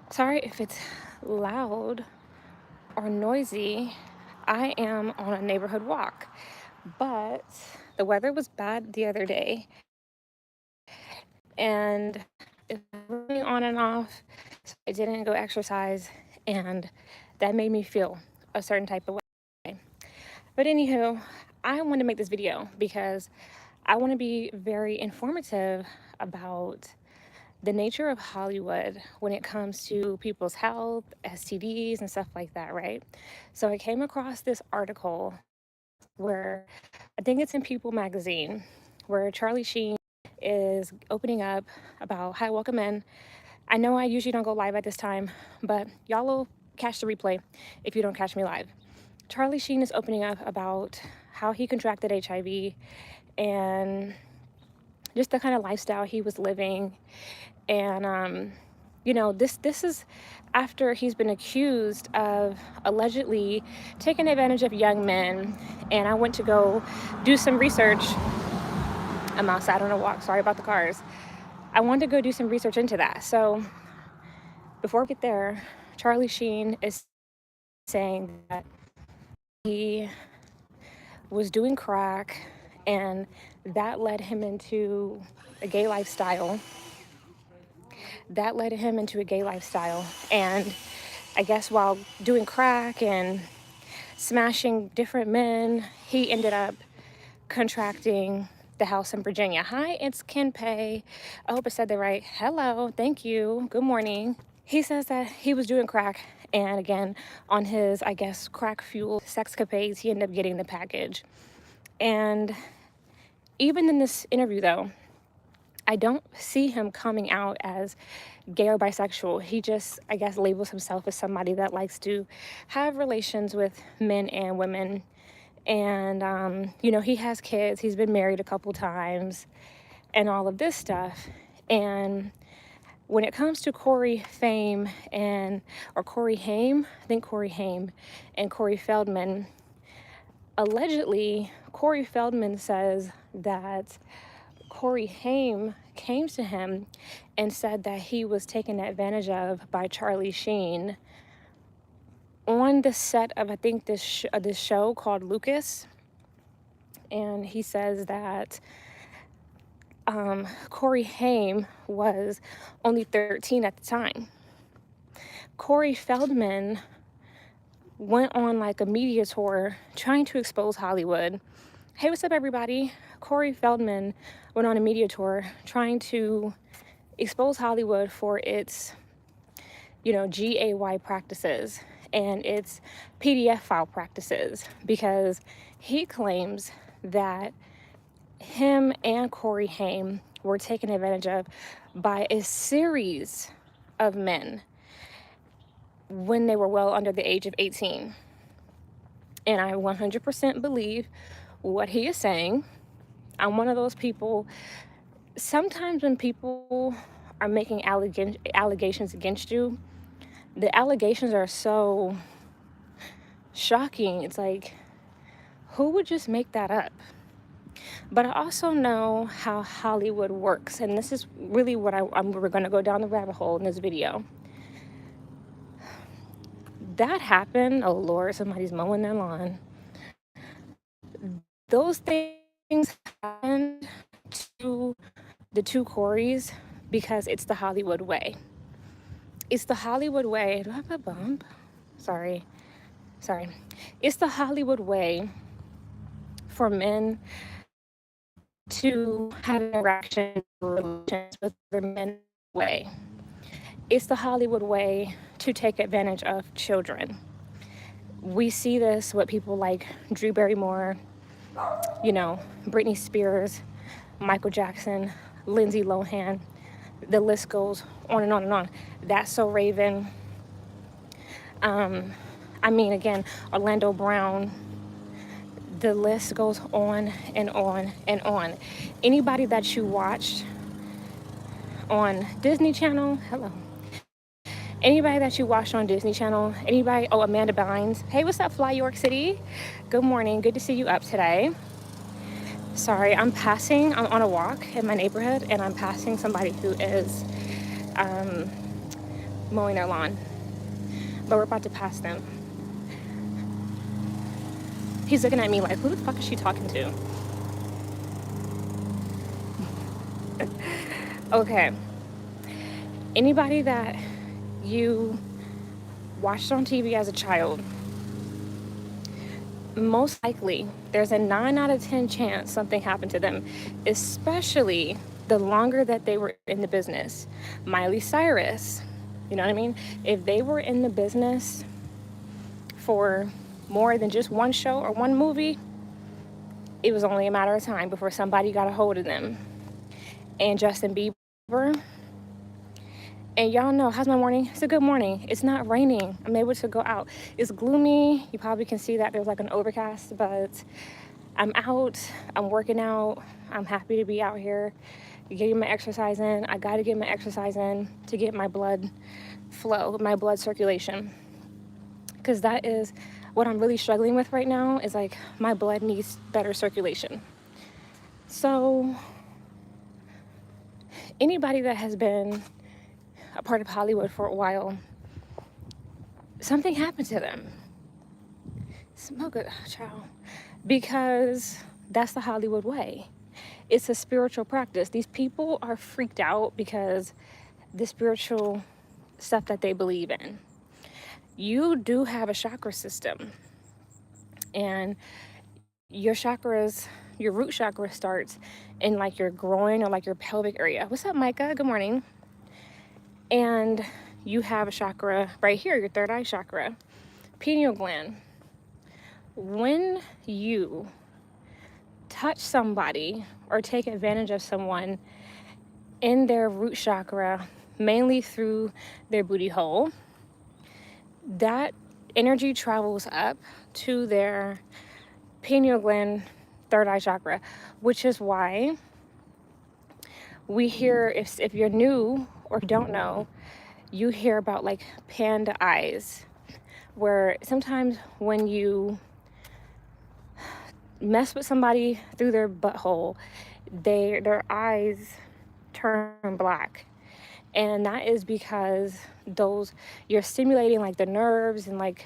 Sorry if it's loud or noisy. I am on a neighborhood walk, but the weather was bad the other day and it was raining on and off. So I didn't go exercise, and that made me feel a certain type of way. But anywho, I want to make this video because I want to be very informative about the nature of Hollywood when it comes to people's health, STDs, and stuff like that, right? So I came across this article where I think it's in People magazine, where Charlie Sheen is opening up about, hi, welcome in. I know I usually don't go live at this time, but y'all will catch the replay if you don't catch me live. Charlie Sheen is opening up about how he contracted HIV and just the kind of lifestyle he was living. And this is after he's been accused of allegedly taking advantage of young men. And I went to go do some research. I'm outside on a walk, sorry about the cars. I wanted to go do some research into that. So before we get there, Charlie Sheen is saying that he was doing crack and that led him into a gay lifestyle. And I guess while doing crack and smashing different men, he ended up contracting the house in Virginia. Hi, it's Ken Pei. I hope I said that right. Hello, thank you. Good morning. He says that he was doing crack, and again, on his, I guess, crack fuel Sexscapades, he ended up getting the package. And even in this interview, though, I don't see him coming out as gay or bisexual. He just, I guess, labels himself as somebody that likes to have relations with men and women. And, he has kids. He's been married a couple times and all of this stuff. And when it comes to Corey Haim and Corey Haim and Corey Feldman, allegedly, Corey Feldman says that Corey Haim came to him and said that he was taken advantage of by Charlie Sheen on the set of, I think, this show called Lucas. And he says that Corey Haim was only 13 at the time. Corey Feldman went on like a media tour trying to expose Hollywood. Hey, what's up, everybody? Corey Feldman went on a media tour trying to expose Hollywood for its, GAY practices and its PDF file practices, because he claims that him and Corey Haim were taken advantage of by a series of men when they were well under the age of 18. And I 100% believe what he is saying. I'm one of those people, sometimes when people are making allegations against you, the allegations are so shocking. It's like, who would just make that up? But I also know how Hollywood works, and this is really what we're going to go down the rabbit hole in this video. That happened. Oh Lord, somebody's mowing their lawn. Those things happened to the two Coreys because it's the Hollywood way. It's the Hollywood way. Do I have a bump? Sorry. It's the Hollywood way for men to have interactions relations with other men way. It's the Hollywood way to take advantage of children. We see this with people like Drew Barrymore, Britney Spears, Michael Jackson, Lindsay Lohan. The list goes on and on and on. That's So Raven. Again, Orlando Brown. The list goes on and on and on. Anybody that you watched on Disney Channel, hello. Anybody that you watched on Disney Channel, Amanda Bynes. Hey, what's up, Fly York City? Good morning, good to see you up today. Sorry, I'm on a walk in my neighborhood, and I'm passing somebody who is mowing their lawn, but we're about to pass them. He's looking at me like, who the fuck is she talking to? Okay. Anybody that you watched on TV as a child, most likely there's a 9 out of 10 chance something happened to them, especially the longer that they were in the business. Miley Cyrus, you know what I mean? If they were in the business for more than just one show or one movie, it was only a matter of time before somebody got a hold of them. And Justin Bieber, and y'all know, how's my morning? It's a good morning. It's not raining. I'm able to go out. It's gloomy. You probably can see that there's like an overcast, but I'm out. I'm working out. I'm happy to be out here getting my exercise in. I got to get my exercise in to get my blood flow, my blood circulation. Because that is what I'm really struggling with right now, is like my blood needs better circulation. So anybody that has been a part of Hollywood for a while, something happened to them. Smoke it, child. Because that's the Hollywood way. It's a spiritual practice. These people are freaked out because the spiritual stuff that they believe in. You do have a chakra system, and your chakras, your root chakra starts in like your groin or like your pelvic area. What's up, Micah? Good morning. And you have a chakra right here, your third eye chakra, pineal gland. When you touch somebody or take advantage of someone in their root chakra, mainly through their booty hole, that energy travels up to their pineal gland, third eye chakra, which is why we hear, if you're new or don't know, you hear about like panda eyes, where sometimes when you mess with somebody through their butthole, their eyes turn black. And that is because you're stimulating like the nerves and like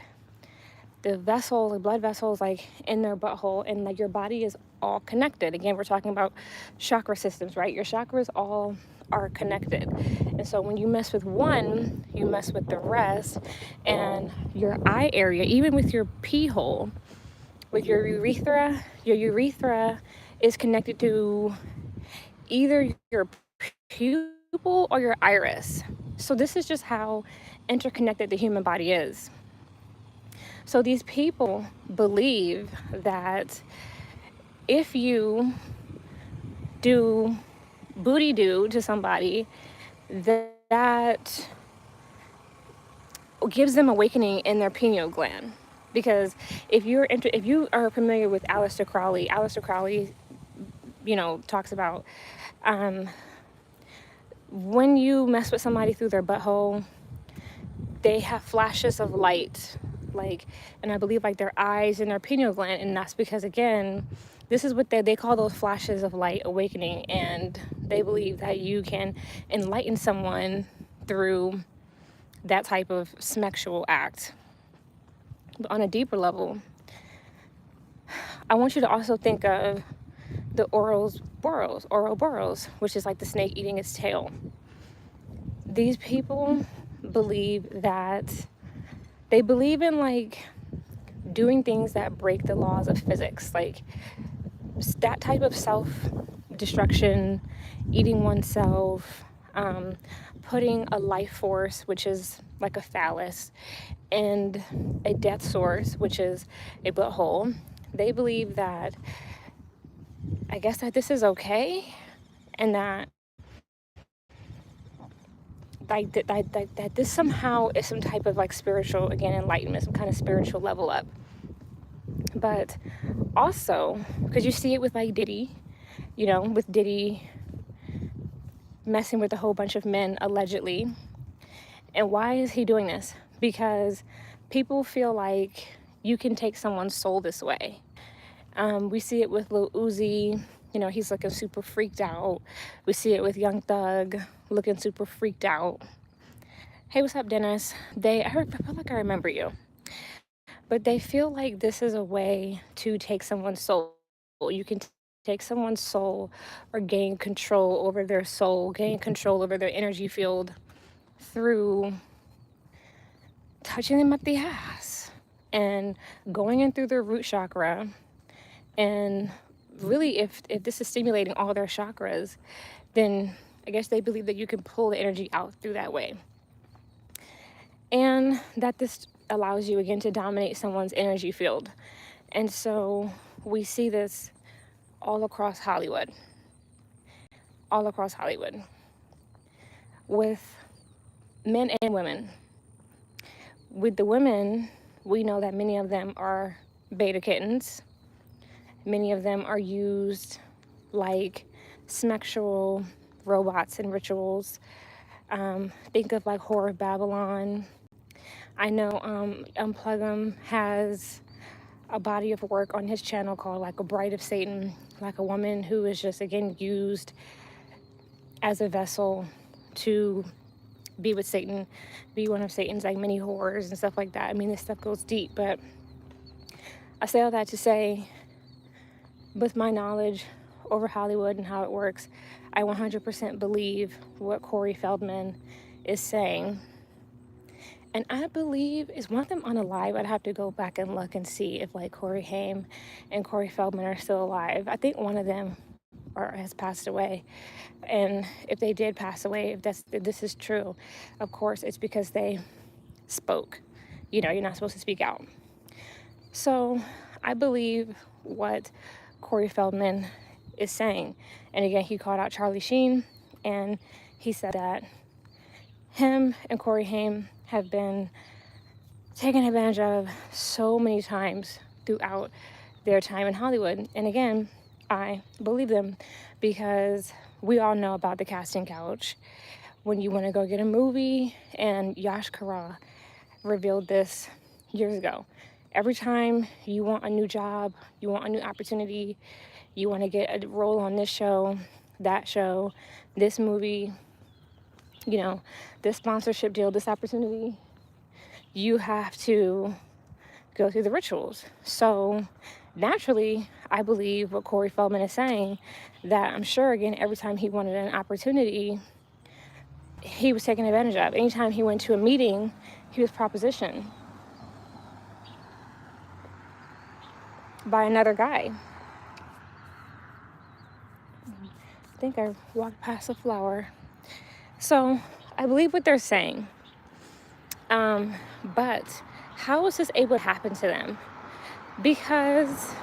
the vessels, the blood vessels, like in their butthole, and like your body is all connected. Again, we're talking about chakra systems, right? Your chakras all are connected. And so when you mess with one, you mess with the rest. And your eye area, even with your pee hole, with your urethra is connected to either your pupil or your iris. So this is just how interconnected the human body is. So these people believe that if you do booty do to somebody, that gives them awakening in their pineal gland. Because if you are familiar with Aleister Crowley, talks about when you mess with somebody through their butthole, they have flashes of light, and I believe like their eyes and their pineal gland, and that's because, again, this is what they call those flashes of light awakening, and they believe that you can enlighten someone through that type of sexual act. But on a deeper level, I want you to also think of the Ouroboros, which is like the snake eating its tail. These people believe in like doing things that break the laws of physics, like that type of self-destruction, eating oneself, putting a life force, which is like a phallus, and a death source, which is a butthole. They believe that, I guess, that this is okay, and that that this somehow is some type of like spiritual, again, enlightenment, some kind of spiritual level up. But also, because you see it with like Diddy, with Diddy messing with a whole bunch of men allegedly. And why is he doing this? Because people feel like you can take someone's soul this way. We see it with Lil Uzi, he's looking super freaked out. We see it with Young Thug looking super freaked out. hey, what's up, Dennis? I feel like I remember you. But they feel like this is a way to take someone's soul. You can take someone's soul or gain control over their soul, gain control over their energy field through touching them up the ass and going in through their root chakra. And really, if this is stimulating all their chakras, then I guess they believe that you can pull the energy out through that way. And that this allows you again to dominate someone's energy field. And so we see this all across Hollywood. All across Hollywood. With men and women. With the women, we know that many of them are beta kittens. Many of them are used like sexual robots and rituals. Think of like Horror of Babylon. I know Unplug 'em has a body of work on his channel called like a Bride of Satan, like a woman who is just again used as a vessel to be with Satan, be one of Satan's like many horrors and stuff like that. I mean, this stuff goes deep, but I say all that to say, with my knowledge over Hollywood and how it works, I 100% believe what Corey Feldman is saying. And I believe, is one of them on alive? I'd have to go back and look and see if like Corey Haim and Corey Feldman are still alive. I think one of them has passed away. And if they did pass away, if this is true, of course, it's because they spoke. You know, you're not supposed to speak out. So I believe what Corey Feldman is saying. And again, he called out Charlie Sheen, and he said that him and Corey Haim have been taken advantage of so many times throughout their time in Hollywood. And again, I believe them because we all know about the casting couch. When you want to go get a movie, and Yash Kara revealed this years ago. Every time you want a new job, you want a new opportunity, you want to get a role on this show, that show, this movie, you know, this sponsorship deal, this opportunity, you have to go through the rituals. So naturally, I believe what Corey Feldman is saying, that I'm sure, again, every time he wanted an opportunity, he was taken advantage of. Anytime he went to a meeting, he was propositioned by another guy. I think I walked past a flower. So I believe what they're saying. But how is this able to happen to them? Because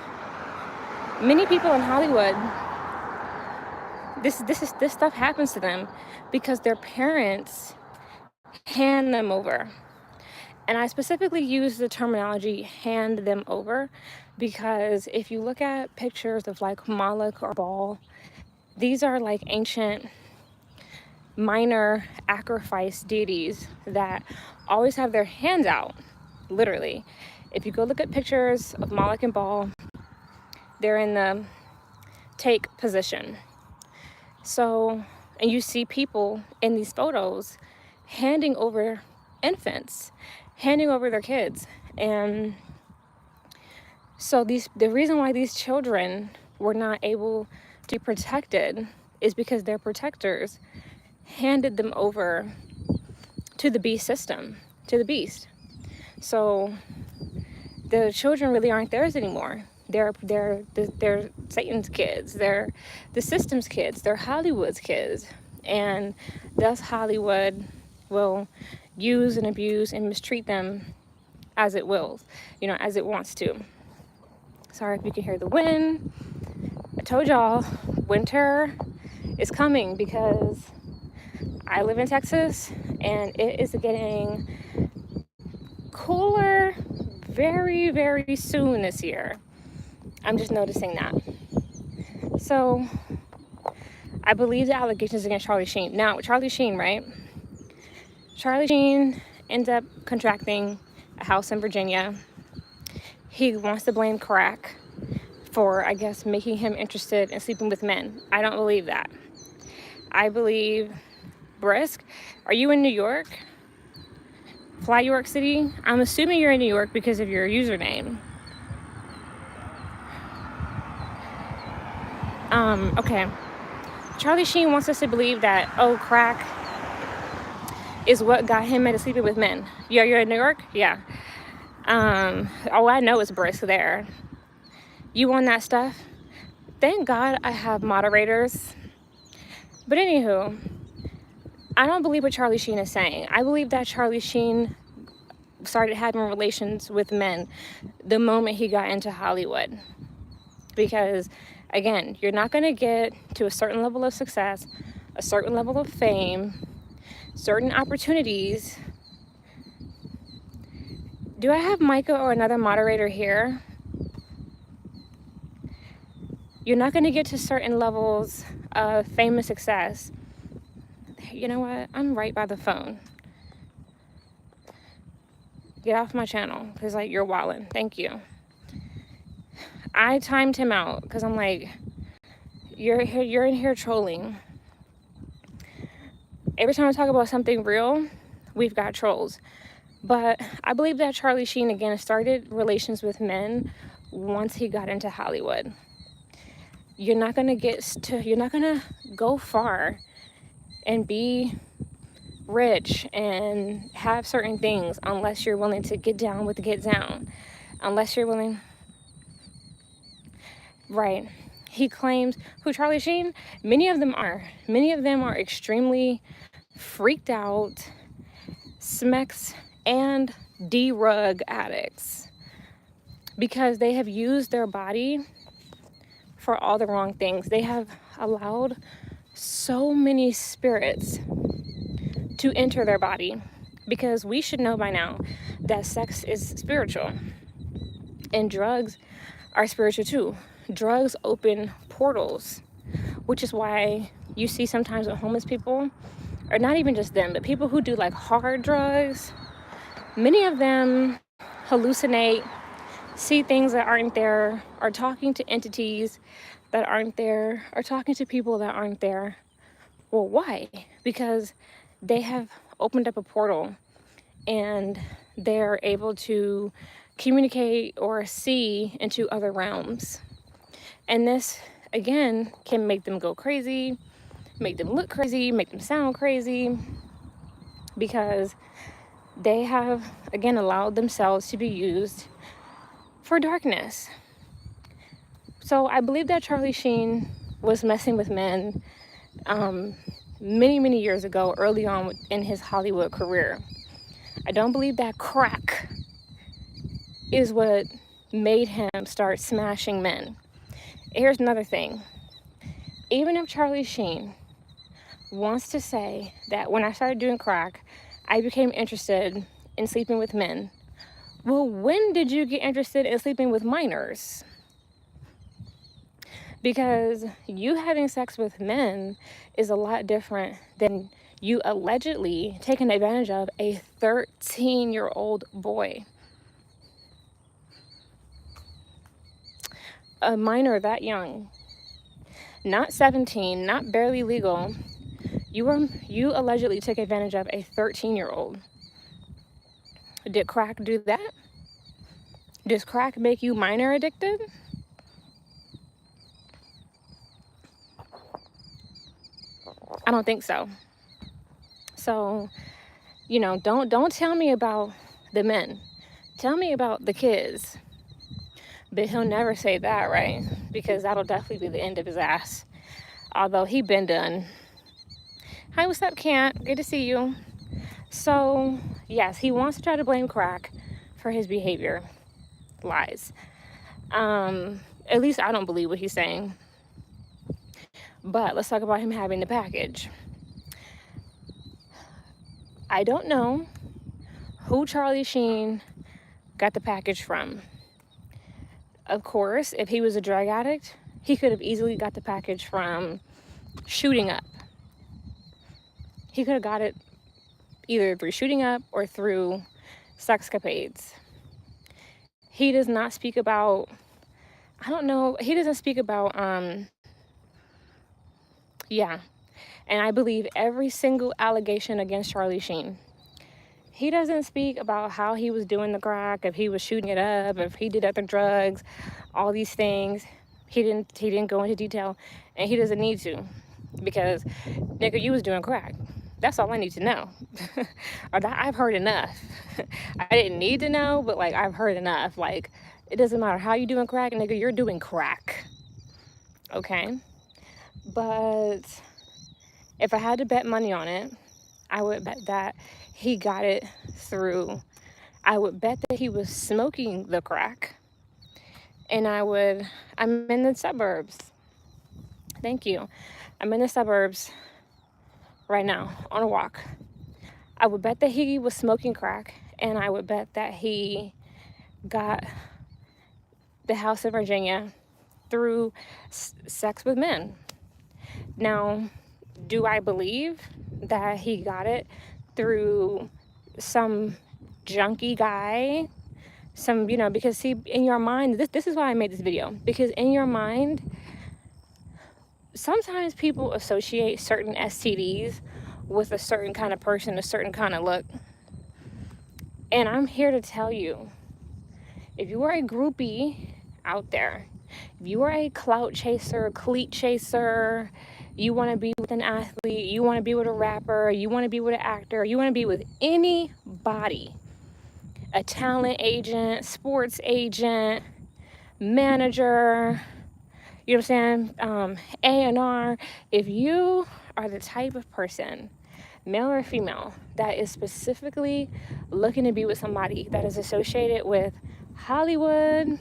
many people in Hollywood, this stuff happens to them because their parents hand them over. And I specifically use the terminology hand them over because if you look at pictures of like Moloch or Baal, these are like ancient minor sacrifice deities that always have their hands out, literally. If you go look at pictures of Moloch and Baal, they're in the take position. So, and you see people in these photos handing over infants, handing over their kids. And so the reason why these children were not able to be protected is because their protectors handed them over to the beast system, to the beast. So the children really aren't theirs anymore. They're Satan's kids. They're the system's kids. They're Hollywood's kids. And thus Hollywood will use and abuse and mistreat them as it wills, you know, as it wants to. Sorry if you can hear the wind. I told y'all winter is coming because I live in Texas and it is getting cooler very, very soon this year. I'm just noticing that. So I believe the allegations against Charlie Sheen. Now, Charlie Sheen, right? Charlie Sheen ends up contracting a house in Virginia. He wants to blame crack for, I guess, making him interested in sleeping with men. I don't believe that. I believe, Brisk, are you in New York? Fly York City. I'm assuming you're in New York because of your username. Okay. Charlie Sheen wants us to believe that, oh, crack is what got him into sleeping with men. Yeah, you're in New York? Yeah. Oh, I know it's brisk there. You on that stuff? Thank God I have moderators. But anywho, I don't believe what Charlie Sheen is saying. I believe that Charlie Sheen started having relations with men the moment he got into Hollywood. Because, again, you're not going to get to a certain level of success, a certain level of fame, certain opportunities. Do I have Micah or another moderator here? You're not going to get to certain levels of fame and success. You know what? I'm right by the phone. Get off my channel, because, like, you're wildin'. Thank you. I timed him out, because I'm like, you're in here trolling. Every time I talk about something real, we've got trolls. But I believe that Charlie Sheen, again, started relations with men once he got into Hollywood. You're not going to go far and be rich and have certain things unless you're willing to get down with the get down. Unless you're willing. Right. He claims, who, Charlie Sheen? Many of them are extremely freaked out, smecks, and D-rug addicts because they have used their body for all the wrong things. They have allowed so many spirits to enter their body, because we should know by now that sex is spiritual and drugs are spiritual too. Drugs open portals, which is why you see sometimes with homeless people, or not even just them, but people who do like hard drugs, many of them hallucinate, see things that aren't there, are talking to entities that aren't there, are talking to people that aren't there. Well, why? Because they have opened up a portal and they're able to communicate or see into other realms. And this, again, can make them go crazy, make them look crazy, make them sound crazy, because they have, again, allowed themselves to be used for darkness. So I believe that Charlie Sheen was messing with men many, many years ago, early on in his Hollywood career. I don't believe that crack is what made him start smashing men. Here's another thing. Even if Charlie Sheen wants to say that when I started doing crack, I became interested in sleeping with men. Well, when did you get interested in sleeping with minors? Because you having sex with men is a lot different than you allegedly taking advantage of a 13-year-old boy. A minor that young, not 17, not barely legal. You allegedly took advantage of a 13-year-old. Did crack do that? Does crack make you minor addicted? I don't think so. So, don't tell me about the men. Tell me about the kids. But he'll never say that, right? Because that'll definitely be the end of his ass. Although he been done. Hi, what's up, Kant? Good to see you. So, yes, he wants to try to blame crack for his behavior. Lies. At least I don't believe what he's saying. But let's talk about him having the package. I don't know who Charlie Sheen got the package from. Of course, if he was a drug addict, he could have easily got the package from Shooting Up. He could have got it either through Shooting Up or through Sexscapdes. He does not speak about, he doesn't speak about, and I believe every single allegation against Charlie Sheen. He doesn't speak about how he was doing the crack, if he was shooting it up, if he did other drugs, all these things. He didn't go into detail, and he doesn't need to, because nigga, you was doing crack. That's all I need to know. Or that I've heard enough. I didn't need to know, but like I've heard enough. Like it doesn't matter how you doing crack, nigga, you're doing crack. Okay? But if I had to bet money on it, I would bet that he got it through, I would bet that he was smoking the crack. And I'm in the suburbs. Thank you. I'm in the suburbs right now on a walk. I would bet that he was smoking crack, and I would bet that he got the house in Virginia through sex with men. Now, do I believe that he got it through some junkie guy? Because see, in your mind, this is why I made this video, because in your mind, sometimes people associate certain STDs with a certain kind of person, a certain kind of look. And I'm here to tell you, if you are a groupie out there, if you are a clout chaser, cleat chaser, you want to be with an athlete, you want to be with a rapper, you want to be with an actor, you want to be with anybody, a talent agent, sports agent, manager, you know what I'm saying, A&R, if you are the type of person, male or female, that is specifically looking to be with somebody that is associated with Hollywood,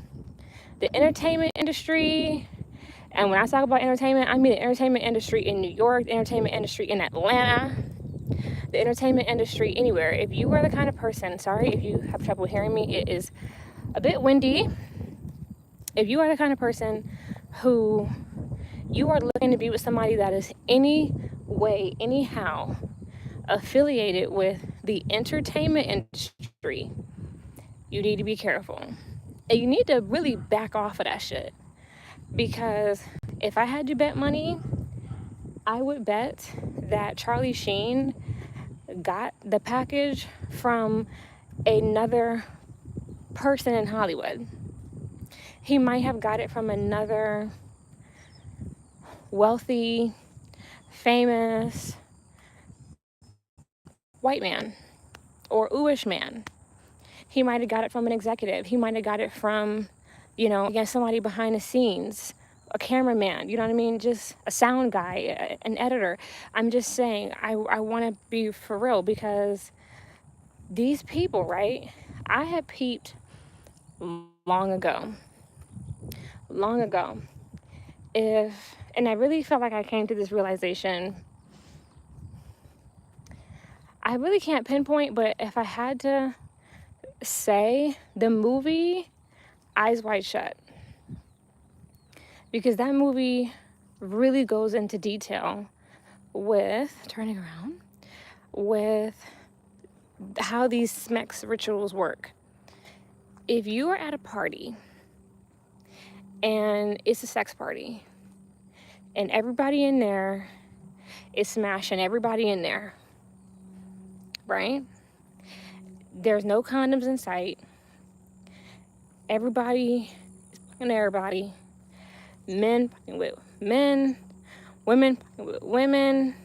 the entertainment industry, and when I talk about entertainment, I mean the entertainment industry in New York, the entertainment industry in Atlanta, the entertainment industry anywhere. If you are the kind of person, sorry if you have trouble hearing me, it is a bit windy. If you are the kind of person who you are looking to be with somebody that is any way, anyhow, affiliated with the entertainment industry, you need to be careful. And you need to really back off of that shit. Because if I had to bet money, I would bet that Charlie Sheen got the package from another person in Hollywood. He might have got it from another wealthy, famous white man or ooish man. He might have got it from an executive. He might have got it from, again, somebody behind the scenes, a cameraman, you know what I mean? Just a sound guy, an editor. I'm just saying, I want to be for real, because these people, right? I had peeped long ago. And I really felt like I came to this realization. I really can't pinpoint, but if I had to say, the movie Eyes Wide Shut, because that movie really goes into detail with how these sex rituals work. If you are at a party and it's a sex party and everybody in there is smashing everybody in there, right? There's no condoms in sight. Everybody is fucking everybody. Men fucking with men, women fucking with women.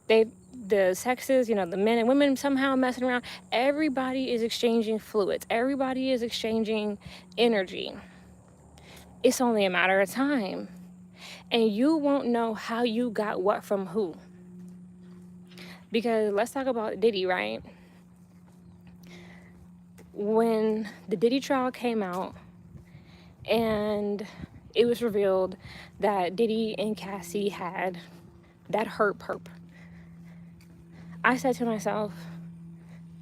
The sexes, the men and women somehow messing around. Everybody is exchanging fluids. Everybody is exchanging energy. It's only a matter of time. And you won't know how you got what from who. Because let's talk about Diddy, right? When the Diddy trial came out and it was revealed that Diddy and Cassie had that herp, I said to myself,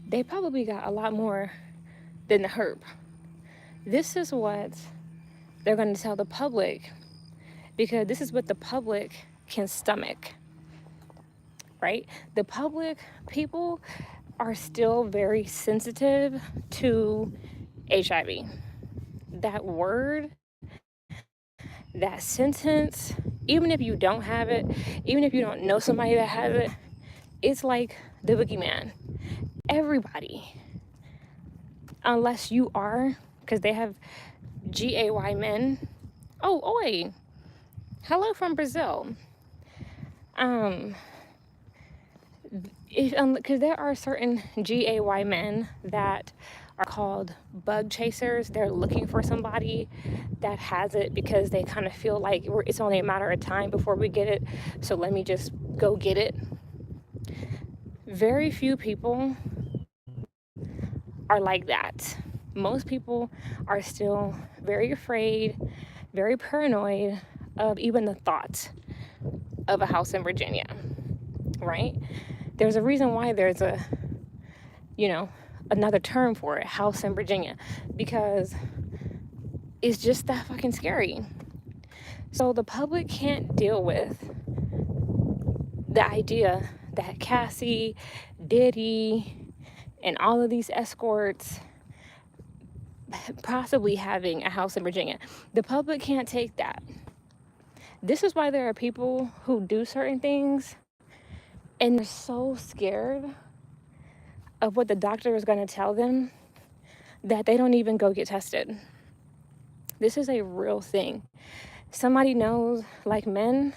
they probably got a lot more than the herp. This is what they're going to tell the public, because this is what the public can stomach, right? The public, people are still very sensitive to HIV. That word, that sentence, even if you don't have it, even if you don't know somebody that has it, it's like the boogeyman. everybody, unless you are, because they have gay men. Oh, oi, hello from Brazil. Because there are certain gay men that are called bug chasers. They're looking for somebody that has it because they kind of feel like it's only a matter of time before we get it, so let me just go get it. Very few people are like that. Most people are still very afraid, very paranoid of even the thought of a house in Virginia, right? There's a reason why there's another term for it, house in Virginia, because it's just that fucking scary. So the public can't deal with the idea that Cassie, Diddy, and all of these escorts possibly having a house in Virginia. The public can't take that. This is why there are people who do certain things and they're so scared of what the doctor is going to tell them that they don't even go get tested. This is a real thing. Somebody knows, like men,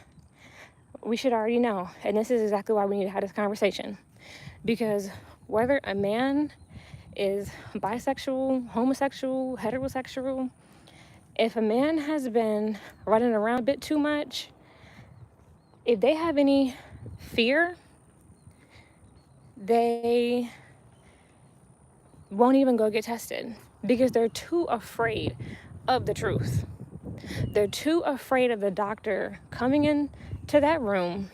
we should already know. And this is exactly why we need to have this conversation. Because whether a man is bisexual, homosexual, heterosexual, if a man has been running around a bit too much, if they have any fear, they won't even go get tested because they're too afraid of the truth. They're too afraid of the doctor coming into that room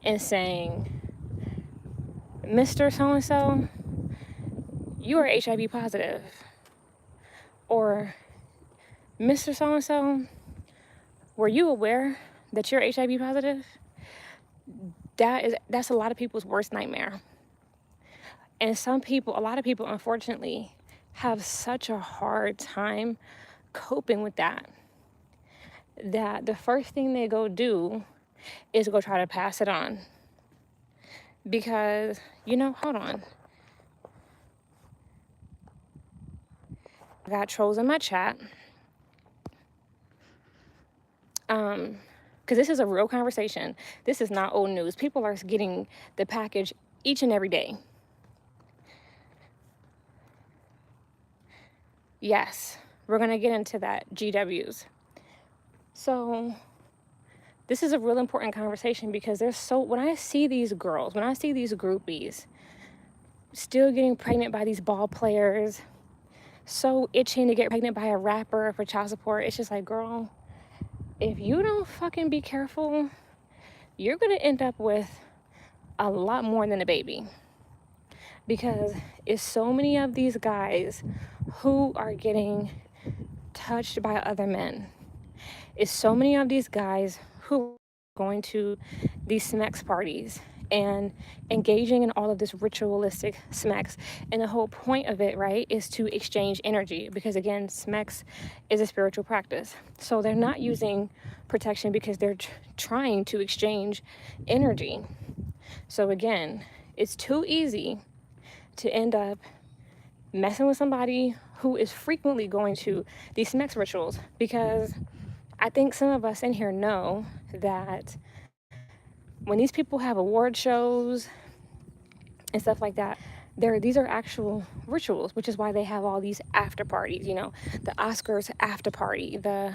and saying, Mr. So-and-so, you are HIV positive. Or, Mr. So-and-so, were you aware that you're HIV positive? That's a lot of people's worst nightmare. And a lot of people, unfortunately, have such a hard time coping with that the first thing they go do is go try to pass it on. Because, hold on. I got trolls in my chat. Because this is a real conversation. This is not old news. People are getting the package each and every day. Yes, we're going to get into that, GWs. So this is a real important conversation because when I see these girls, when I see these groupies still getting pregnant by these ball players, so itching to get pregnant by a rapper for child support, it's just like, girl, if you don't fucking be careful, you're going to end up with a lot more than a baby. Because it's so many of these guys who are getting touched by other men. It's so many of these guys who are going to these sex parties and engaging in all of this ritualistic sex. And the whole point of it, right, is to exchange energy. Because again, sex is a spiritual practice. So they're not using protection because they're trying to exchange energy. So again, it's too easy to end up messing with somebody who is frequently going to these sex rituals, because I think some of us in here know that when these people have award shows and stuff like that, these are actual rituals, which is why they have all these after parties, the Oscars after party, the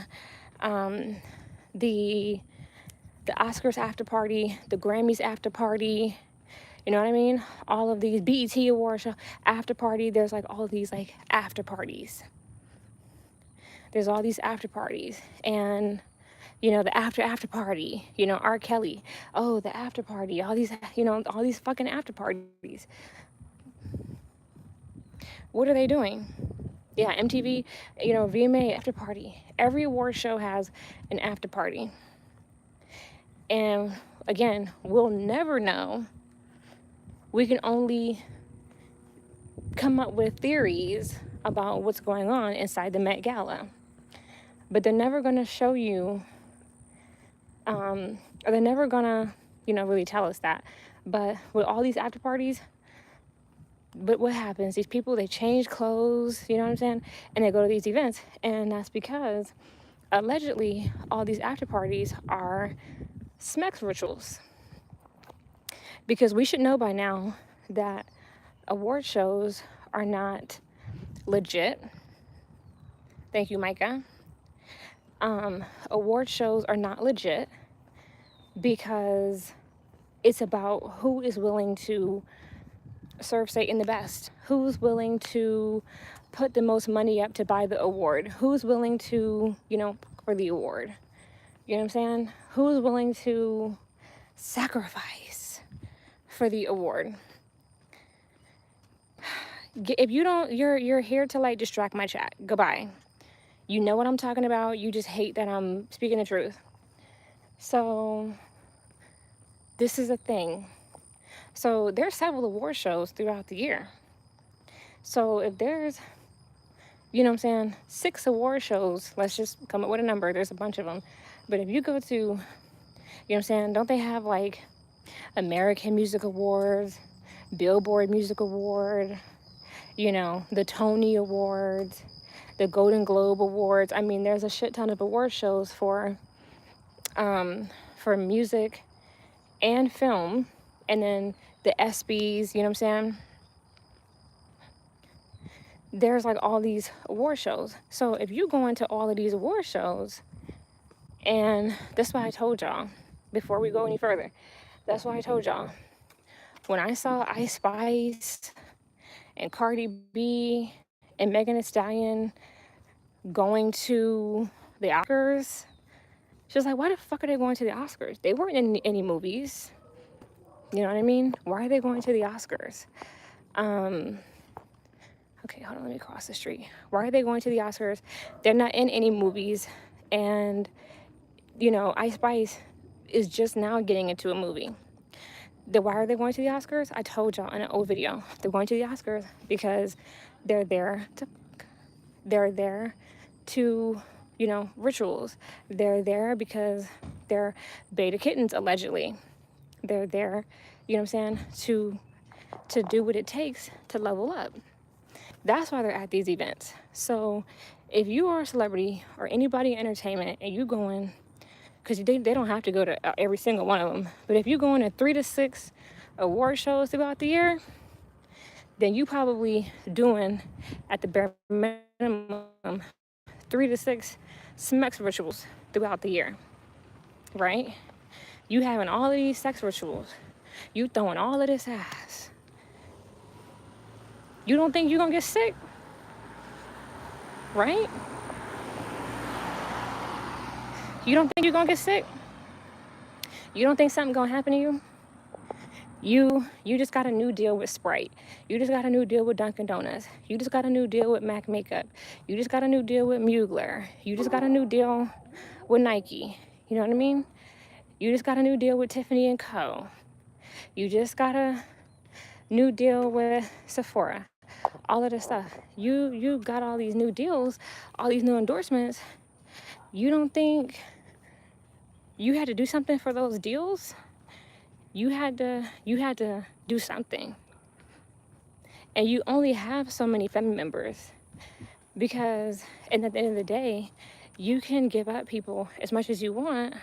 Oscars after party, the Grammys after party, you know what I mean? All of these BET Award show after party, there's like all of these like after parties. There's all these after parties, and the after party, R. Kelly, oh, the after party, all these, all these fucking after parties. What are they doing? Yeah, MTV, VMA after party. Every award show has an after party. And again, we'll never know. We can only come up with theories about what's going on inside the Met Gala. But they're never going to show you, or they're never going to, really tell us that. But with all these after parties, But what happens? These people, they change clothes, you know what I'm saying? And they go to these events. And that's because allegedly all these after parties are sex rituals. Because we should know by now that award shows are not legit. Thank you, Micah. Award shows are not legit because it's about who is willing to serve Satan the best, who's willing to put the most money up to buy the award, who's willing to, for the award. You know what I'm saying? Who's willing to sacrifice for the award? If you don't, you're here to like distract my chat. Goodbye. You know what I'm talking about. You just hate that I'm speaking the truth. So this is a thing. So there's several award shows throughout the year. So if there's, 6 award shows, let's just come up with a number. There's a bunch of them. But if you go to, don't they have like American Music Awards, Billboard Music Award, the Tony Awards, the Golden Globe Awards. I mean, there's a shit ton of award shows for music and film, and then the ESPYs, you know what I'm saying? There's like all these award shows. So if you go into all of these award shows, and that's why I told y'all, before we go any further, that's why I told y'all, when I saw Ice Spice and Cardi B and Megan Thee Stallion going to the Oscars, she was like, why the fuck are they going to the Oscars? They weren't in any movies. You know what I mean? Why are they going to the Oscars? Okay, hold on, let me cross the street. Why are they going to the Oscars? They're not in any movies. And, Ice Spice is just now getting into a movie. Why are they going to the Oscars? I told y'all in an old video. They're going to the Oscars because they're there to rituals. They're there because they're beta kittens, allegedly. They're there, to do what it takes to level up. That's why they're at these events. So if you are a celebrity or anybody in entertainment and you going, because they don't have to go to every single one of them, but if you go to 3 to 6 award shows throughout the year, then you probably doing, at the bare minimum, 3 to 6 sex rituals throughout the year, right? You having all of these sex rituals. You throwing all of this ass. You don't think you're going to get sick? Right? You don't think you're going to get sick? You don't think something's going to happen to you? You just got a new deal with Sprite. You just got a new deal with Dunkin' Donuts. You just got a new deal with MAC Makeup. You just got a new deal with Mugler. You just got a new deal with Nike. You know what I mean? You just got a new deal with Tiffany & Co. You just got a new deal with Sephora. All of this stuff. You got all these new deals, all these new endorsements. You don't think you had to do something for those deals? You had to do something. And you only have so many family members because, and at the end of the day, you can give up people as much as you want.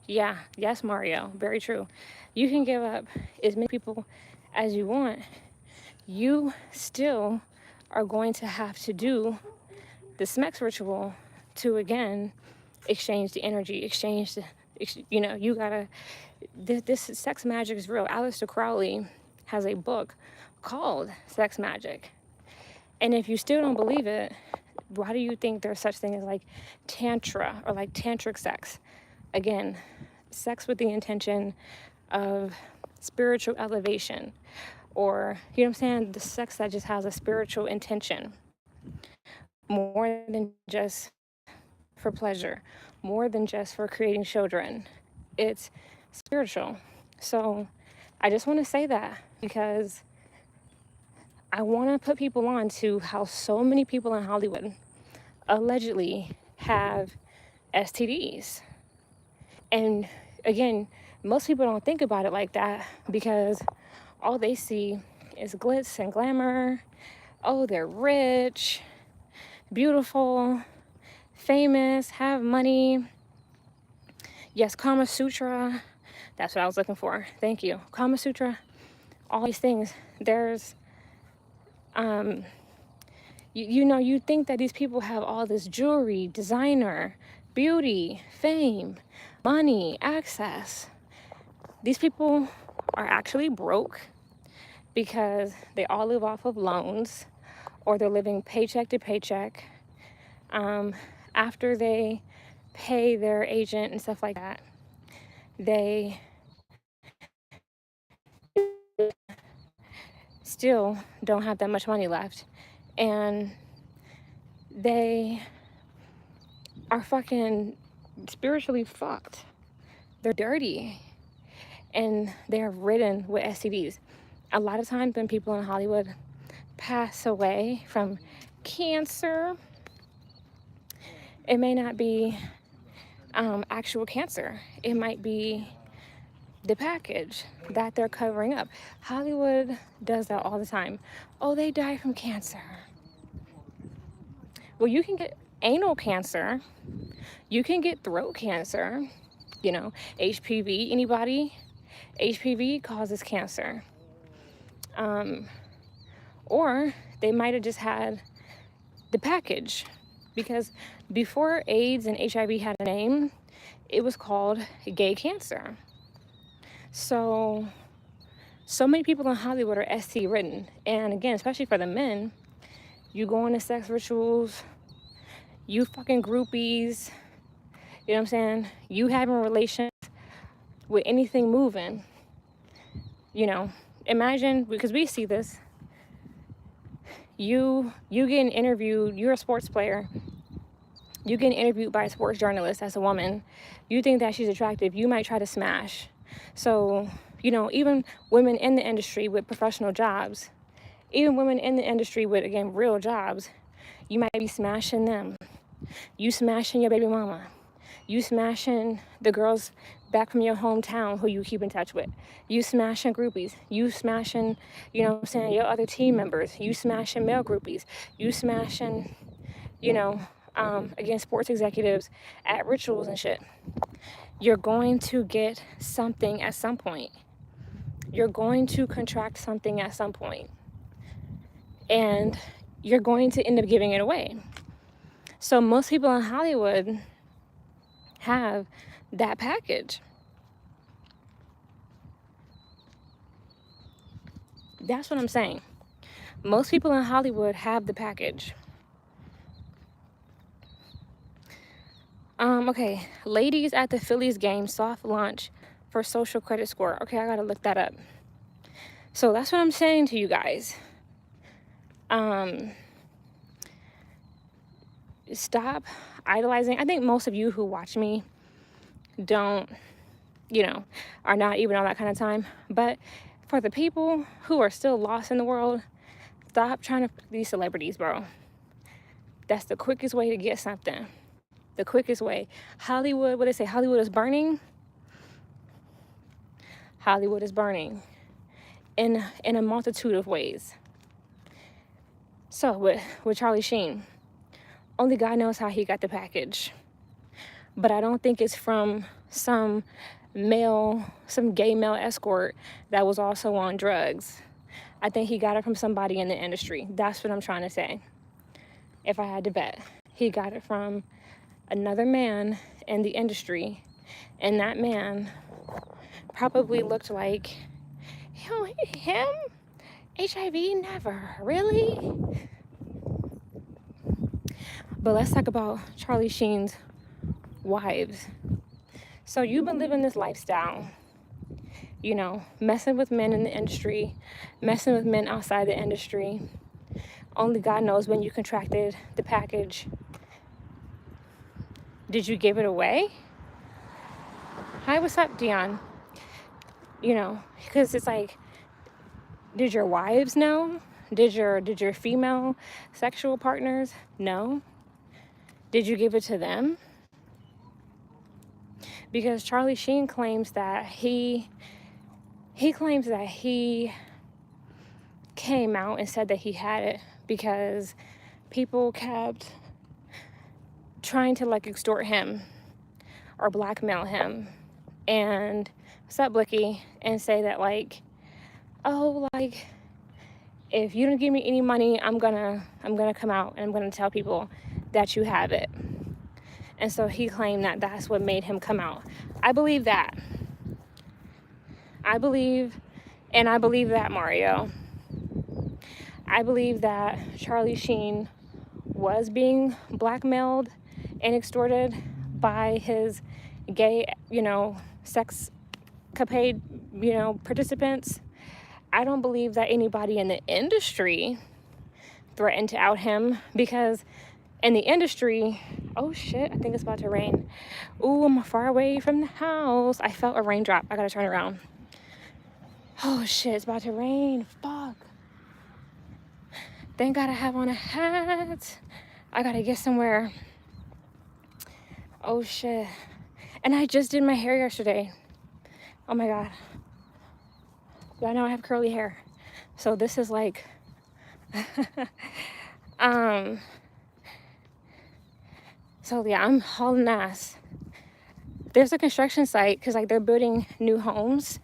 Yeah, yes, Mario, very true. You can give up as many people as you want. You still are going to have to do the sex ritual to, again, exchange the energy, you gotta, this sex magic is real. Aleister Crowley has a book called Sex Magic. And if you still don't believe it, why do you think there's such thing as like tantra or like tantric sex? Again, sex with the intention of spiritual elevation, or, you know what I'm saying, the sex that just has a spiritual intention, more than just for pleasure, more than just for creating children. It's spiritual. So I just want to say that because I want to put people on to how so many people in Hollywood allegedly have STDs. And again, most people don't think about it like that because all they see is glitz and glamour. Oh, they're rich, beautiful, famous, have money. Yes, Kama Sutra. That's what I was looking for. Thank you. Kama Sutra. All these things. There's, you know, you think that these people have all this jewelry, designer, beauty, fame, money, access. These people are actually broke because they all live off of loans, or they're living paycheck to paycheck. After they pay their agent and stuff like that, they still don't have that much money left. And they are fucking spiritually fucked. They're dirty. And they're ridden with STDs. A lot of times when people in Hollywood pass away from cancer, it may not be actual cancer. It might be the package that they're covering up. Hollywood does that all the time. Oh, they died from cancer. Well, you can get anal cancer. You can get throat cancer. You know, HPV. Anybody? HPV causes cancer. Or they might have just had the package, because before AIDS and HIV had a name, it was called gay cancer. So many people in Hollywood are ST ridden. And again, especially for the men, you go into sex rituals, you fucking groupies, you know what I'm saying? You having relations with anything moving. You know, imagine, because we see this, you getting interviewed, you're a sports player, you getting interviewed by a sports journalist as a woman, you think that she's attractive, you might try to smash. So, you know, even women in the industry with professional jobs, even women in the industry with, again, real jobs, you might be smashing them. You smashing your baby mama. You smashing the girls back from your hometown who you keep in touch with. You smashing groupies. You smashing, you know what I'm saying, your other team members. You smashing male groupies. You smashing, you know, again, sports executives at rituals and shit. You're going to get something at some point. You're going to contract something at some point. And you're going to end up giving it away. So most people in Hollywood have that package. That's what I'm saying. Most people in Hollywood have the package. Okay, ladies at the Phillies game soft launch for social credit score. Okay, I gotta look that up. So that's what I'm saying to you guys. Stop idolizing. I think most of you who watch me don't, you know, are not even on that kind of time. But for the people who are still lost in the world, stop trying to fuck these celebrities, bro. That's the quickest way to get something. The quickest way. Hollywood, what they say, Hollywood is burning. Hollywood is burning in a multitude of ways. So with Charlie Sheen, only God knows how he got the package. But I don't think it's from some gay male escort that was also on drugs. I think he got it from somebody in the industry. That's what I'm trying to say. If I had to bet, he got it from another man in the industry, and that man probably looked like, him? HIV? Never. Really? But let's talk about Charlie Sheen's wives. So you've been living this lifestyle, you know, messing with men in the industry, messing with men outside the industry. Only God knows when you contracted the package. Did you give it away? Hi, what's up, Dion? You know, because it's like, did your wives know? Did your female sexual partners know? Did you give it to them? Because Charlie Sheen claims that he came out and said that he had it because people kept trying to like extort him or blackmail him and sup Blicky and say that like, oh, like if you don't give me any money, I'm gonna come out and I'm gonna tell people that you have it. And so he claimed that that's what made him come out. I believe that. I believe that, Mario. I believe that Charlie Sheen was being blackmailed and extorted by his gay, sexcapade, participants. I don't believe that anybody in the industry threatened to out him, because in the industry, oh shit, I think it's about to rain. Ooh, I'm far away from the house. I felt a raindrop. I gotta turn around. Oh shit, it's about to rain. Fuck. Thank God I have on a hat. I gotta get somewhere. Oh shit. And I just did my hair yesterday. Oh my God. Y'all know I have curly hair. So this is like, so yeah, I'm hauling ass. There's a construction site because like they're building new homes.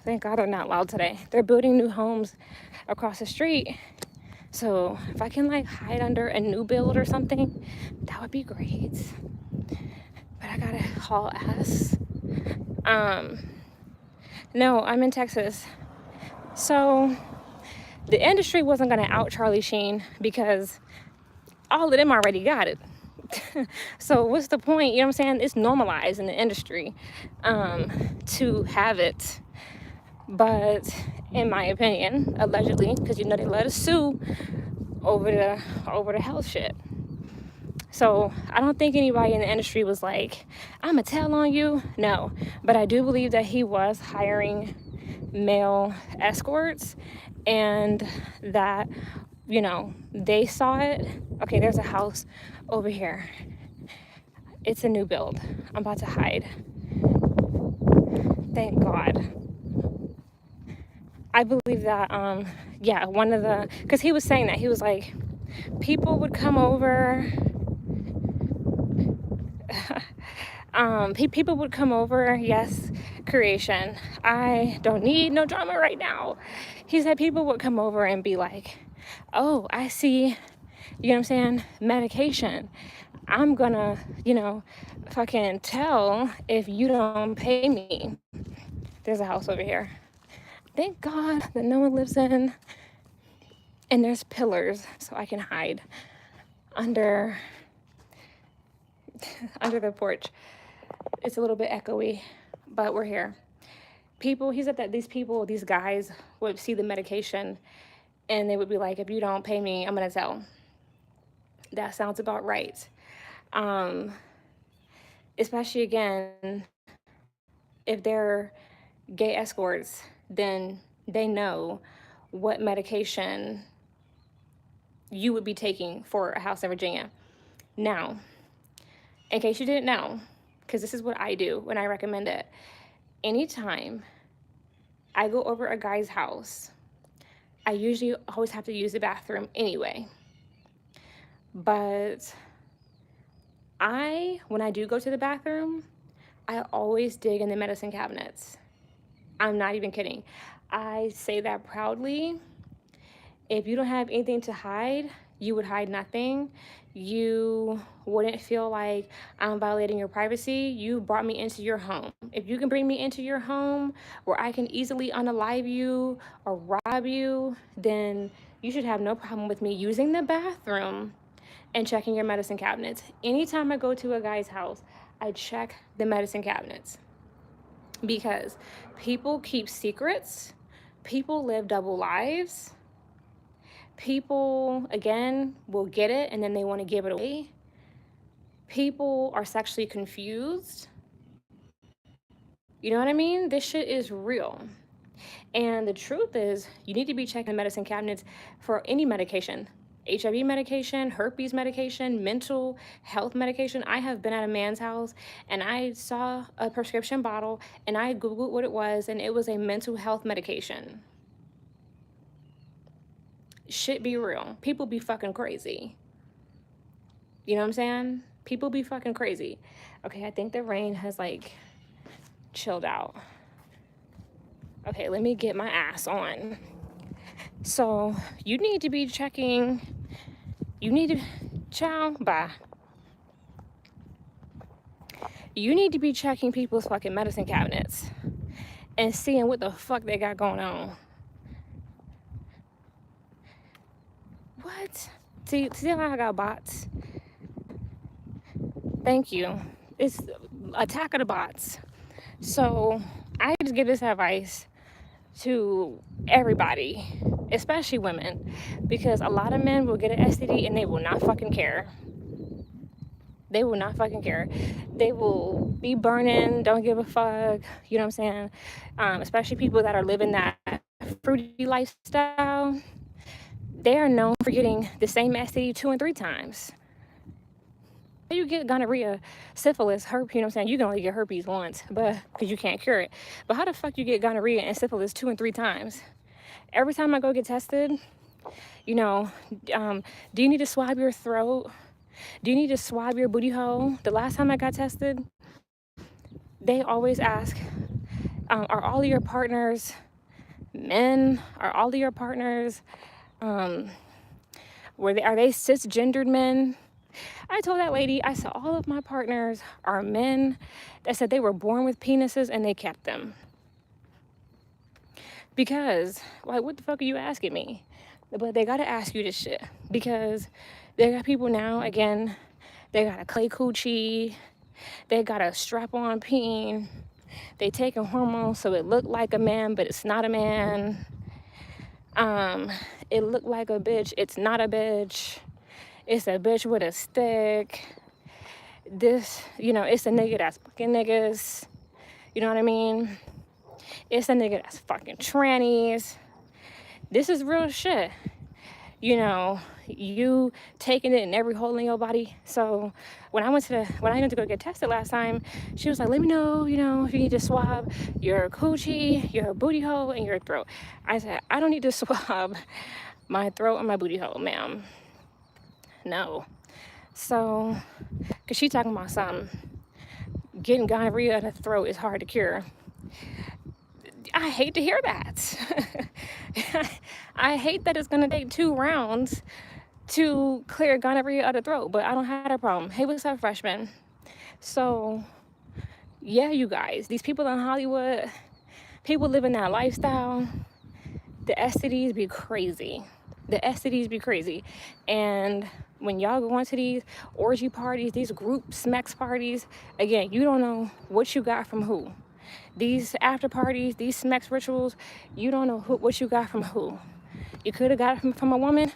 Thank God I'm not loud today. They're building new homes across the street. So if I can like hide under a new build or something, that would be great. But I gotta haul ass. No, I'm in Texas. So the industry wasn't gonna out Charlie Sheen because all of them already got it. So what's the point? You know what I'm saying? It's normalized in the industry to have it. But in my opinion, allegedly, because they let us sue over the health shit. So I don't think anybody in the industry was like, I'ma tell on you. No, but I do believe that he was hiring male escorts, and that, they saw it. Okay, there's a house over here. It's a new build. I'm about to hide. Thank God. I believe that, because he was saying that. He was like, people would come over. People would come over. Yes, creation. I don't need no drama right now. He said people would come over and be like, oh, I see, you know what I'm saying, medication. I'm gonna, fucking tell if you don't pay me. There's a house over here. Thank God that no one lives in. And there's pillars so I can hide under the porch. It's a little bit echoey, but we're here. He said that these guys would see the medication and they would be like, if you don't pay me, I'm gonna tell. That sounds about right. Especially again, if they're gay escorts, then they know what medication you would be taking for a house in Virginia. Now, in case you didn't know, because this is what I do when I recommend it. Anytime I go over a guy's house, I usually always have to use the bathroom anyway. But when I do go to the bathroom, I always dig in the medicine cabinets. I'm not even kidding. I say that proudly. If you don't have anything to hide, you would hide nothing. You wouldn't feel like I'm violating your privacy. You brought me into your home. If you can bring me into your home where I can easily unalive you or rob you, then you should have no problem with me using the bathroom and checking your medicine cabinets. Anytime I go to a guy's house, I check the medicine cabinets, because people keep secrets. People live double lives. People, again, will get it and then they want to give it away. People are sexually confused. You know what I mean? This shit is real. And the truth is, you need to be checking medicine cabinets for any medication. HIV medication, herpes medication, mental health medication. I have been at a man's house and I saw a prescription bottle and I Googled what it was, and it was a mental health medication. shit be real. People be fucking crazy. You know what I'm saying? People be fucking crazy. Okay, I think the rain has like chilled out. Okay, let me get my ass on. So you need to be checking. You need to, ciao, bye. You need to be checking people's fucking medicine cabinets and seeing what the fuck they got going on. What? See how I got bots? Thank you. It's attack of the bots. So I just give this advice to everybody, especially women, because a lot of men will get an STD and they will not fucking care. They will not fucking care. They will be burning, don't give a fuck. You know what I'm saying? Especially people that are living that fruity lifestyle. They are known for getting the same STD 2 and 3 times. You get gonorrhea, syphilis, herpes, you know what I'm saying? You can only get herpes once, but because you can't cure it. But how the fuck you get gonorrhea and syphilis 2 and 3 times? Every time I go get tested, you know, do you need to swab your throat? Do you need to swab your booty hole? The last time I got tested, they always ask, are all of your partners men? Are all of your partners, are they cisgendered men? I told that lady, I said, all of my partners are men that said they were born with penises and they kept them. Because, like, what the fuck are you asking me? But they gotta ask you this shit. Because they got people now, again, they got a clay coochie, they got a strap-on peen, they taking hormones so it look like a man, but it's not a man. It look like a bitch, it's not a bitch. It's a bitch with a stick. This, you know, it's a nigga that's fucking niggas. You know what I mean? It's a nigga that's fucking trannies. This is real shit. You know, you taking it in every hole in your body. So when I went to go get tested last time, she was like, let me know, you know, if you need to swab your coochie, your booty hole, and your throat. I said, I don't need to swab my throat and my booty hole, ma'am. No. So, because she talking about something, getting gonorrhea in the throat is hard to cure. I hate to hear that. I hate that it's going to take 2 rounds to clear gonorrhea out of the throat, but I don't have that problem. Hey, what's up, freshman? So, yeah, you guys, these people in Hollywood, people living that lifestyle, the STDs be crazy. The STDs be crazy. And when y'all go into these orgy parties, these group smex parties, again, you don't know what you got from who. These after parties, these smex rituals, you don't know what you got from who. You could have got it from a woman.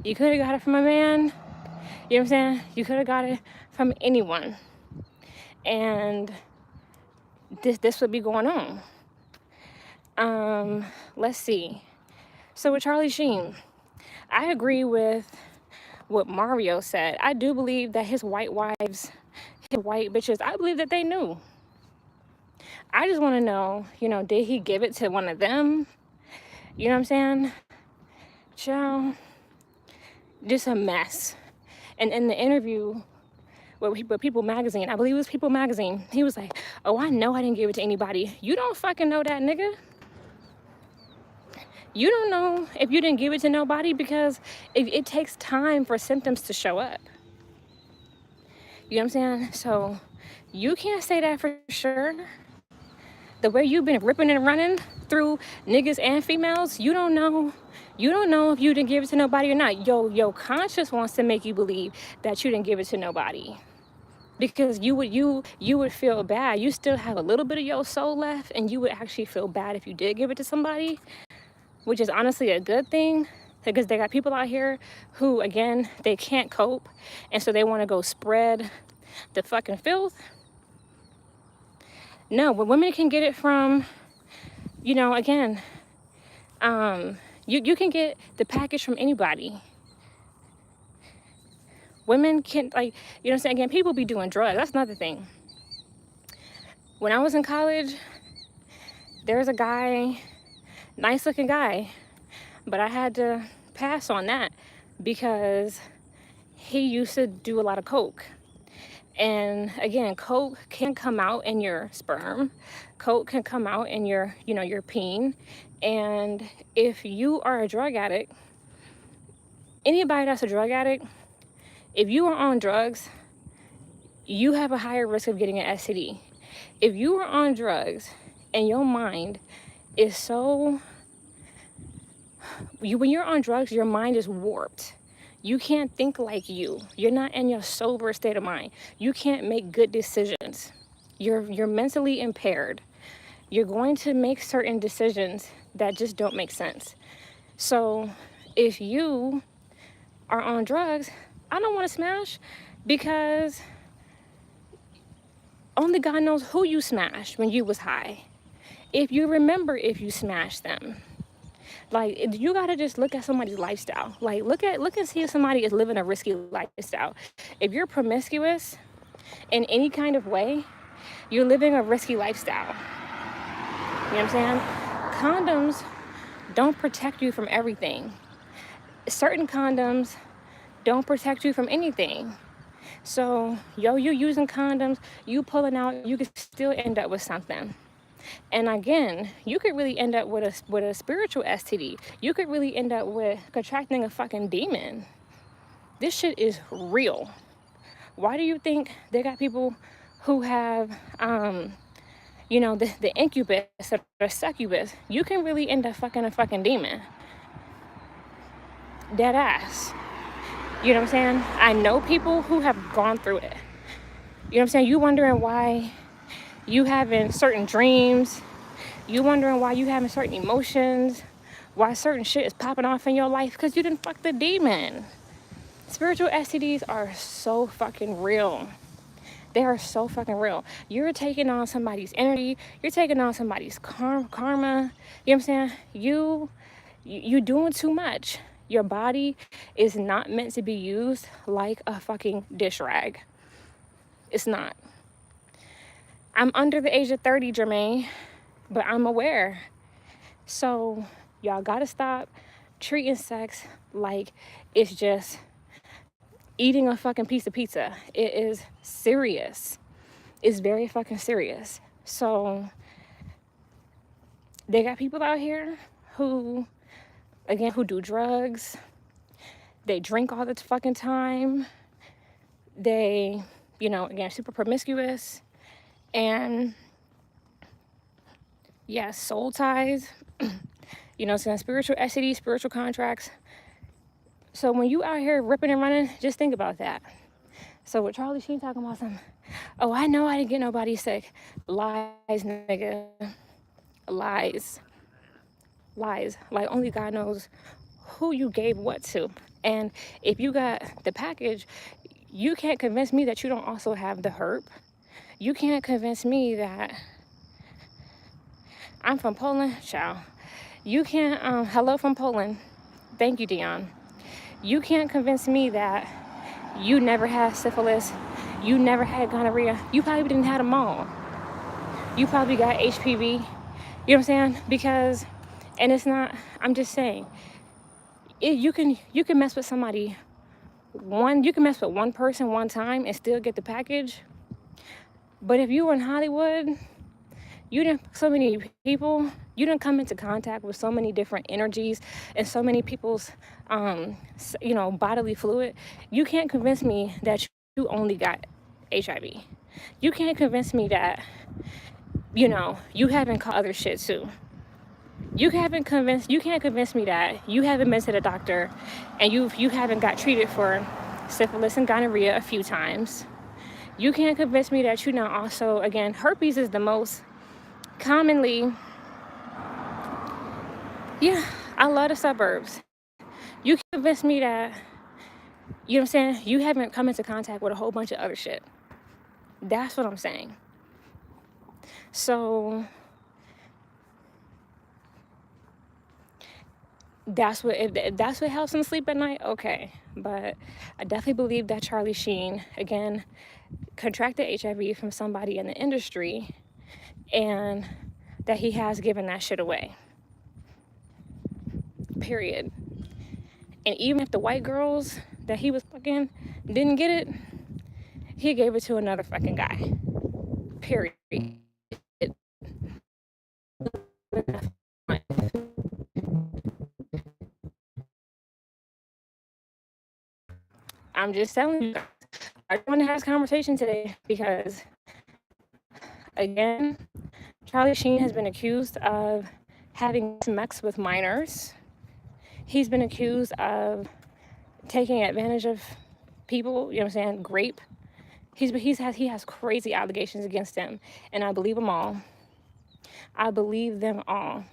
You could have got it from a man. You know what I'm saying? You could have got it from anyone. And this would be going on. Let's see. So with Charlie Sheen, I agree with what Mario said. I do believe that his white wives, his white bitches, I believe that they knew. I just want to know, you know, did he give it to one of them? You know what I'm saying? Child, just a mess. And in the interview with People Magazine, I believe it was People Magazine, he was like, oh, I know I didn't give it to anybody. You don't fucking know that, nigga. You don't know if you didn't give it to nobody because it takes time for symptoms to show up. You know what I'm saying? So you can't say that for sure. The way you've been ripping and running through niggas and females, you don't know if you didn't give it to nobody or not. Your conscience wants to make you believe that you didn't give it to nobody. Because you would feel bad. You still have a little bit of your soul left, and you would actually feel bad if you did give it to somebody, which is honestly a good thing, because they got people out here who, again, they can't cope, and so they want to go spread the fucking filth. No, but women can get it from, you know, again, you can get the package from anybody. Women can, like, you know what I'm saying? Again, people be doing drugs. That's another thing. When I was in college, there was a guy, nice looking guy, but I had to pass on that because he used to do a lot of coke. And again, coke can come out in your sperm. Coke can come out in your, your peen. And if you are a drug addict, anybody that's a drug addict, if you are on drugs, you have a higher risk of getting an STD. If you are on drugs and your mind is so, when you're on drugs, your mind is warped. You can't think like you. You're not in your sober state of mind. You can't make good decisions. You're mentally impaired. You're going to make certain decisions that just don't make sense. So if you are on drugs, I don't want to smash, because only God knows who you smashed when you was high. If you remember if you smashed them. Like, you gotta just look at somebody's lifestyle. Like, look and see if somebody is living a risky lifestyle. If you're promiscuous in any kind of way, you're living a risky lifestyle. You know what I'm saying? Condoms don't protect you from everything. Certain condoms don't protect you from anything. So, you using condoms, you pulling out, you could still end up with something. And again, you could really end up with a spiritual STD. You could really end up with contracting a fucking demon. This shit is real. Why do you think they got people who have, the incubus or the succubus? You can really end up fucking a fucking demon. Dead ass. You know what I'm saying? I know people who have gone through it. You know what I'm saying? You wondering why you having certain dreams. You wondering why you having certain emotions. Why certain shit is popping off in your life, because you didn't fuck the demon. Spiritual STDs are so fucking real. They are so fucking real. You're taking on somebody's energy. You're taking on somebody's karma. You know what I'm saying? You doing too much. Your body is not meant to be used like a fucking dish rag. It's not. I'm under the age of 30, Jermaine, but I'm aware. So y'all gotta stop treating sex like it's just eating a fucking piece of pizza. It is serious. It's very fucking serious. So they got people out here who do drugs. They drink all the fucking time. They, super promiscuous. And yeah, soul ties, spiritual STD, spiritual contracts. So when you out here ripping and running, just think about that. So with Charlie Sheen talking about something, oh, I know I didn't get nobody sick. Lies, nigga. Lies. Like, only God knows who you gave what to. And if you got the package, you can't convince me that you don't also have the herb. You can't convince me that I'm from Poland. Ciao. You can't, hello from Poland. Thank you, Dion. You can't convince me that you never had syphilis. You never had gonorrhea. You probably didn't have them all. You probably got HPV. You know what I'm saying? Because, and it's not, I'm just saying, you can mess with somebody you can mess with one person one time and still get the package. But if you were in Hollywood, you didn't, so many people, you didn't come into contact with so many different energies and so many people's, bodily fluid. You can't convince me that you only got HIV. You can't convince me that, you haven't caught other shit too. You can't convince me that you haven't been to the doctor and you haven't got treated for syphilis and gonorrhea a few times. You can't convince me that also, again, herpes is the most commonly, I love the suburbs. You can't convince me that, you haven't come into contact with a whole bunch of other shit. That's what I'm saying. So if that's what helps him sleep at night, okay. But I definitely believe that Charlie Sheen, again, contracted HIV from somebody in the industry, and that he has given that shit away. Period. And even if the white girls that he was fucking didn't get it, he gave it to another fucking guy. Period. I'm just telling you guys. I want to have this conversation today because, again, Charlie Sheen has been accused of having sex with minors. He's been accused of taking advantage of people, you know what I'm saying, grape. He has crazy allegations against him, and I believe them all. I believe them all.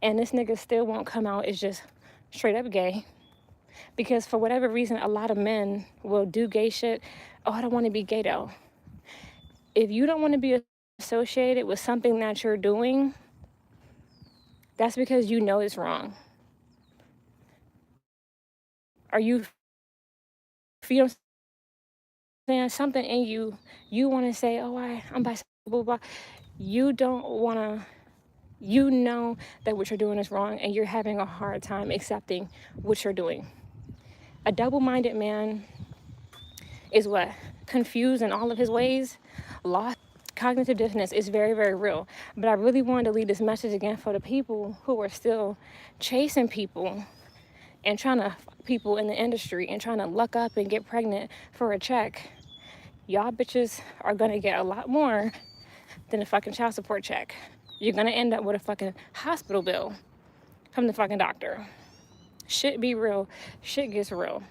And this nigga still won't come out as just straight up gay. Because for whatever reason, a lot of men will do gay shit. Oh, I don't want to be gay though. If you don't want to be associated with something that you're doing, that's because you know it's wrong. Are you feel saying something in you want to say, oh, I'm bisexual, blah, blah. You don't want to, you know that what you're doing is wrong and you're having a hard time accepting what you're doing. A double-minded man is what? Confused in all of his ways, lost. Cognitive dissonance is very, very real. But I really wanted to leave this message again for the people who are still chasing people and trying to fuck people in the industry and trying to luck up and get pregnant for a check. Y'all bitches are gonna get a lot more than a fucking child support check. You're gonna end up with a fucking hospital bill from the fucking doctor. Shit be real. Shit gets real.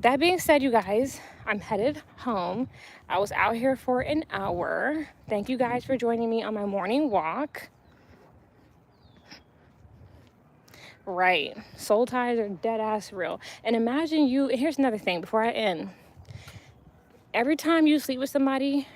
That being said, you guys, I'm headed home. I was out here for an hour. Thank you guys for joining me on my morning walk. Right. Soul ties are dead ass real. And imagine you, here's another thing before I end. Every time you sleep with somebody,